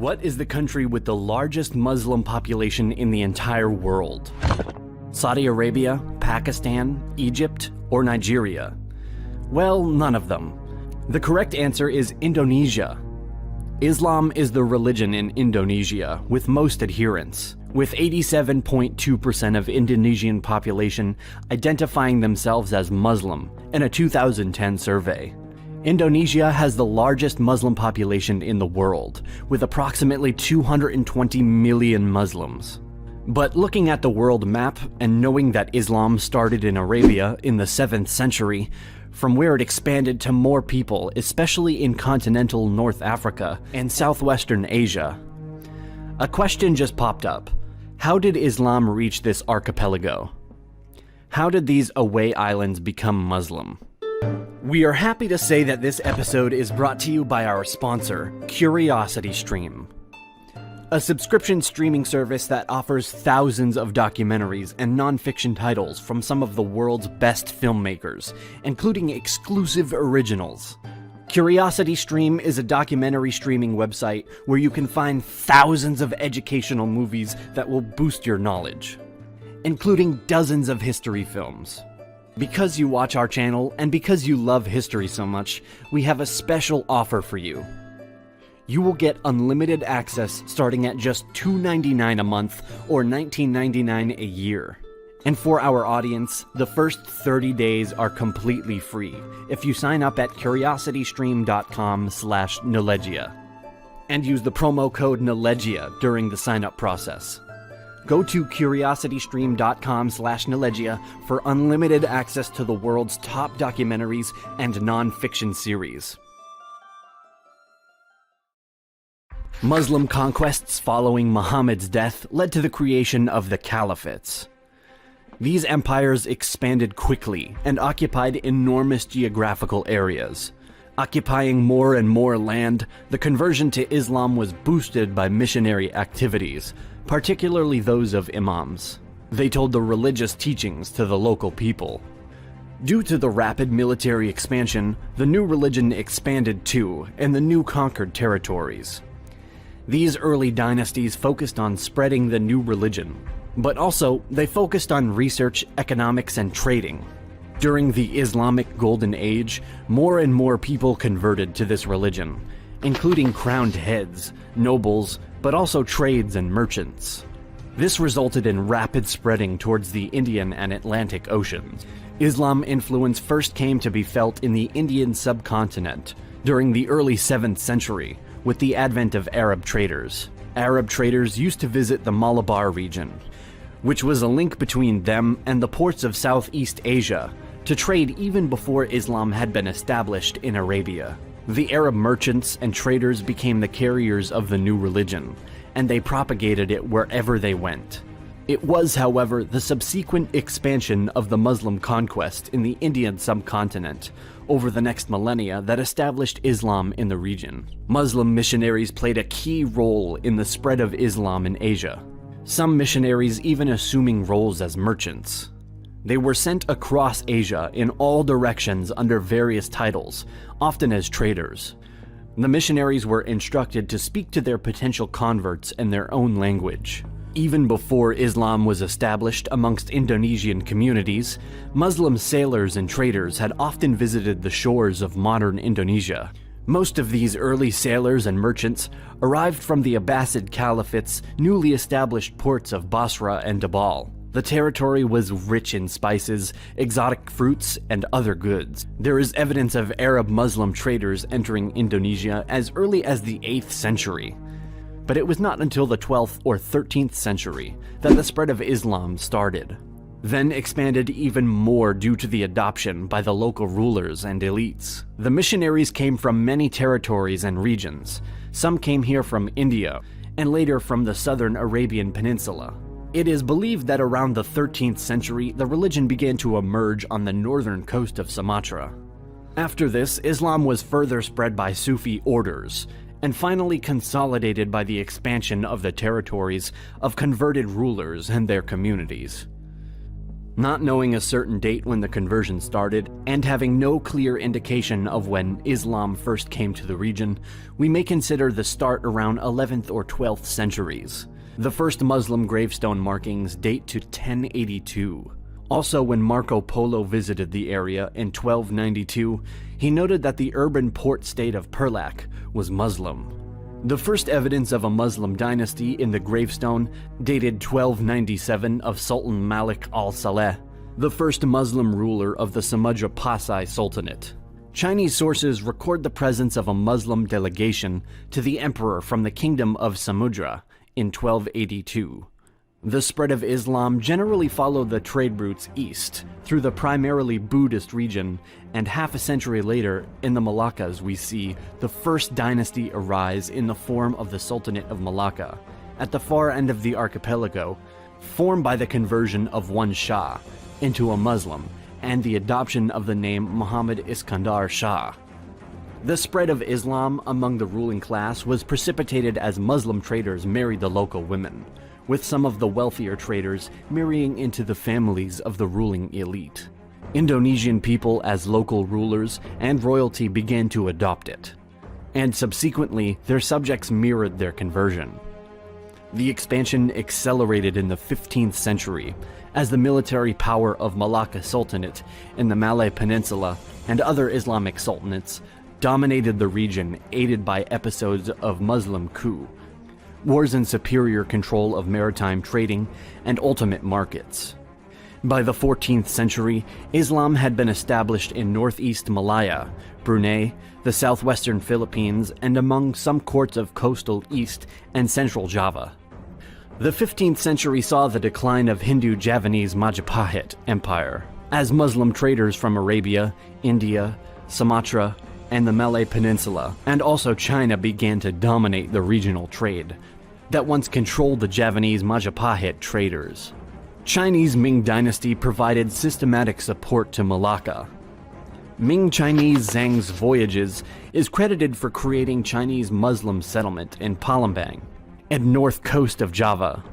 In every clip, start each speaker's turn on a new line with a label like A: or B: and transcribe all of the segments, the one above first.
A: What is the country with the largest Muslim population in the entire world? Saudi Arabia, Pakistan, Egypt, or Nigeria? Well, none of them. The correct answer is Indonesia. Islam is the religion in Indonesia with most adherents, with 87.2% of Indonesian population identifying themselves as Muslim in a 2010 survey. Indonesia has the largest Muslim population in the world, with approximately 220 million Muslims. But looking at the world map and knowing that Islam started in Arabia in the 7th century, from where it expanded to more people, especially in continental North Africa and southwestern Asia, a question just popped up. How did Islam reach this archipelago? How did these away islands become Muslim? We are happy to say that this episode is brought to you by our sponsor, CuriosityStream, a subscription streaming service that offers thousands of documentaries and non-fiction titles from some of the world's best filmmakers, including exclusive originals. CuriosityStream is a documentary streaming website where you can find thousands of educational movies that will boost your knowledge, including dozens of history films. Because you watch our channel and because you love history so much, we have a special offer for you. You will get unlimited access starting at just $2.99 a month or $19.99 a year. And for our audience, the first 30 days are completely free if you sign up at curiositystream.com/Nelegia and use the promo code Nelegia during the sign-up process. Go to curiositystream.com/Nelegia for unlimited access to the world's top documentaries and non-fiction series. Muslim conquests following Muhammad's death led to the creation of the caliphates. These empires expanded quickly and occupied enormous geographical areas. Occupying more and more land, the conversion to Islam was boosted by missionary activities, particularly those of imams. They told the religious teachings to the local people. Due to the rapid military expansion, the new religion expanded too in the new conquered territories. These early dynasties focused on spreading the new religion, but also they focused on research, economics, and trading. During the Islamic Golden Age, more and more people converted to this religion, including crowned heads, nobles, but also trades and merchants. This resulted in rapid spreading towards the Indian and Atlantic Oceans. Islam influence first came to be felt in the Indian subcontinent during the early 7th century with the advent of Arab traders. Arab traders used to visit the Malabar region, which was a link between them and the ports of Southeast Asia, to trade even before Islam had been established in Arabia. The Arab merchants and traders became the carriers of the new religion, and they propagated it wherever they went. It was, however, the subsequent expansion of the Muslim conquest in the Indian subcontinent over the next millennia that established Islam in the region. Muslim missionaries played a key role in the spread of Islam in Asia, some missionaries even assuming roles as merchants. They were sent across Asia in all directions under various titles, often as traders. The missionaries were instructed to speak to their potential converts in their own language. Even before Islam was established amongst Indonesian communities, Muslim sailors and traders had often visited the shores of modern Indonesia. Most of these early sailors and merchants arrived from the Abbasid Caliphate's newly established ports of Basra and Dabal. The territory was rich in spices, exotic fruits, and other goods. There is evidence of Arab Muslim traders entering Indonesia as early as the 8th century. But it was not until the 12th or 13th century that the spread of Islam started, then expanded even more due to the adoption by the local rulers and elites. The missionaries came from many territories and regions. Some came here from India, and later from the southern Arabian Peninsula. It is believed that around the 13th century, the religion began to emerge on the northern coast of Sumatra. After this, Islam was further spread by Sufi orders, and finally consolidated by the expansion of the territories of converted rulers and their communities. Not knowing a certain date when the conversion started, and having no clear indication of when Islam first came to the region, we may consider the start around 11th or 12th centuries. The first Muslim gravestone markings date to 1082. Also, when Marco Polo visited the area in 1292, he noted that the urban port state of Perlac was Muslim. The first evidence of a Muslim dynasty in the gravestone dated 1297 of Sultan Malik al-Saleh, the first Muslim ruler of the Samudra Pasai Sultanate. Chinese sources record the presence of a Muslim delegation to the emperor from the kingdom of Samudra in 1282. The spread of Islam generally followed the trade routes east, through the primarily Buddhist region, and half a century later, in the Malaccas we see the first dynasty arise in the form of the Sultanate of Malacca, at the far end of the archipelago, formed by the conversion of one Shah into a Muslim, and the adoption of the name Muhammad Iskandar Shah. The spread of Islam among the ruling class was precipitated as Muslim traders married the local women, with some of the wealthier traders marrying into the families of the ruling elite. Indonesian people as local rulers and royalty began to adopt it, and subsequently their subjects mirrored their conversion. The expansion accelerated in the 15th century as the military power of Malacca Sultanate in the Malay Peninsula and other Islamic sultanates dominated the region, aided by episodes of Muslim coup, wars and superior control of maritime trading, and ultimate markets. By the 14th century, Islam had been established in northeast Malaya, Brunei, the southwestern Philippines, and among some courts of coastal East and Central Java. The 15th century saw the decline of Hindu-Javanese Majapahit Empire, as Muslim traders from Arabia, India, Sumatra, and the Malay Peninsula, and also China began to dominate the regional trade that once controlled the Javanese Majapahit traders. Chinese Ming dynasty provided systematic support to Malacca. Ming Chinese Zhang's voyages is credited for creating Chinese Muslim settlement in Palembang and north coast of Java.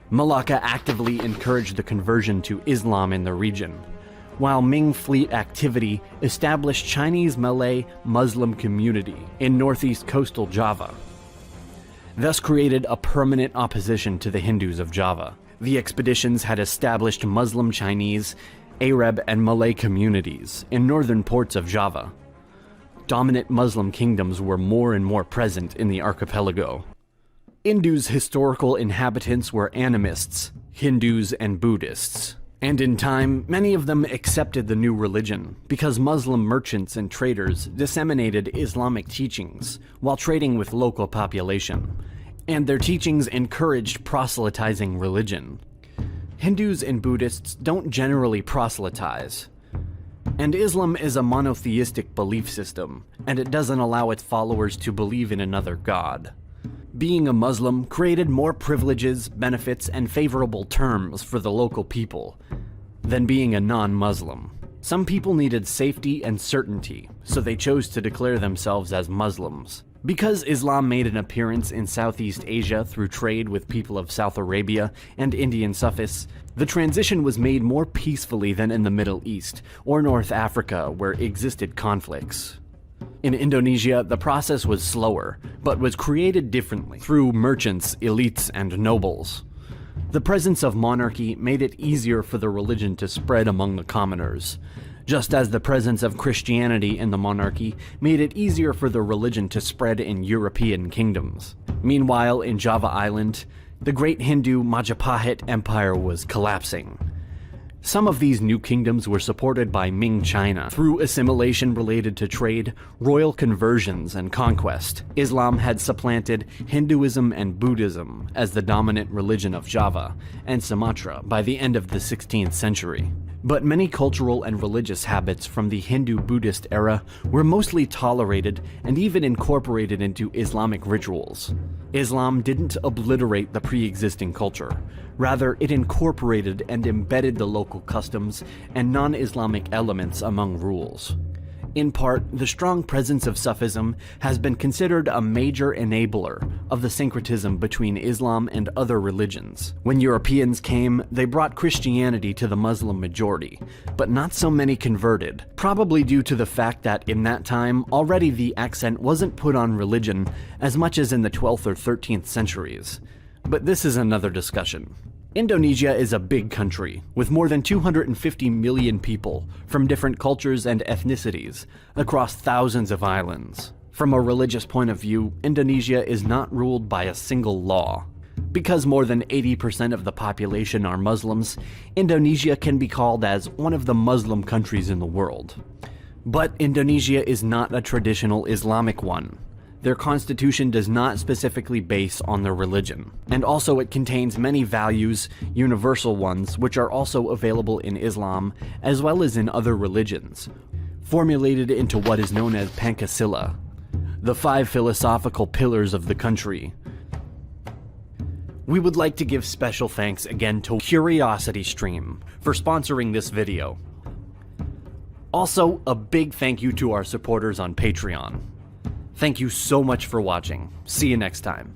A: Malacca actively encouraged the conversion to Islam in the region, while Ming fleet activity established Chinese Malay Muslim community in northeast coastal Java, thus created a permanent opposition to the Hindus of Java. The expeditions had established Muslim Chinese, Arab, and Malay communities in northern ports of Java. Dominant Muslim kingdoms were more and more present in the archipelago. Indu's historical inhabitants were animists, Hindus, and Buddhists. And in time, many of them accepted the new religion because Muslim merchants and traders disseminated Islamic teachings while trading with local population, and their teachings encouraged proselytizing religion. Hindus and Buddhists don't generally proselytize, and Islam is a monotheistic belief system, and it doesn't allow its followers to believe in another god. Being a Muslim created more privileges, benefits, and favorable terms for the local people than being a non-Muslim. Some people needed safety and certainty, so they chose to declare themselves as Muslims. Because Islam made an appearance in Southeast Asia through trade with people of South Arabia and Indian Sufis, the transition was made more peacefully than in the Middle East or North Africa, where existed conflicts. In Indonesia, the process was slower, but was created differently through merchants, elites, and nobles. The presence of monarchy made it easier for the religion to spread among the commoners, just as the presence of Christianity in the monarchy made it easier for the religion to spread in European kingdoms. Meanwhile, in Java Island, the great Hindu Majapahit Empire was collapsing. Some of these new kingdoms were supported by Ming China through assimilation related to trade, royal conversions, and conquest. Islam had supplanted Hinduism and Buddhism as the dominant religion of Java and Sumatra by the end of the 16th century. But many cultural and religious habits from the Hindu-Buddhist era were mostly tolerated and even incorporated into Islamic rituals. Islam didn't obliterate the pre-existing culture. Rather, it incorporated and embedded the local customs and non-Islamic elements among rules. In part, the strong presence of Sufism has been considered a major enabler of the syncretism between Islam and other religions. When Europeans came, they brought Christianity to the Muslim majority, but not so many converted, probably due to the fact that in that time, already the accent wasn't put on religion as much as in the 12th or 13th centuries. But this is another discussion. Indonesia is a big country, with more than 250 million people from different cultures and ethnicities across thousands of islands. From a religious point of view, Indonesia is not ruled by a single law. Because more than 80% of the population are Muslims, Indonesia can be called as one of the Muslim countries in the world. But Indonesia is not a traditional Islamic one. Their constitution does not specifically base on their religion, and also it contains many values, universal ones, which are also available in Islam as well as in other religions, formulated into what is known as Pancasila, the 5 philosophical pillars of the country. We would like to give special thanks again to CuriosityStream for sponsoring this video. Also, a big thank you to our supporters on Patreon. Thank you so much for watching. See you next time.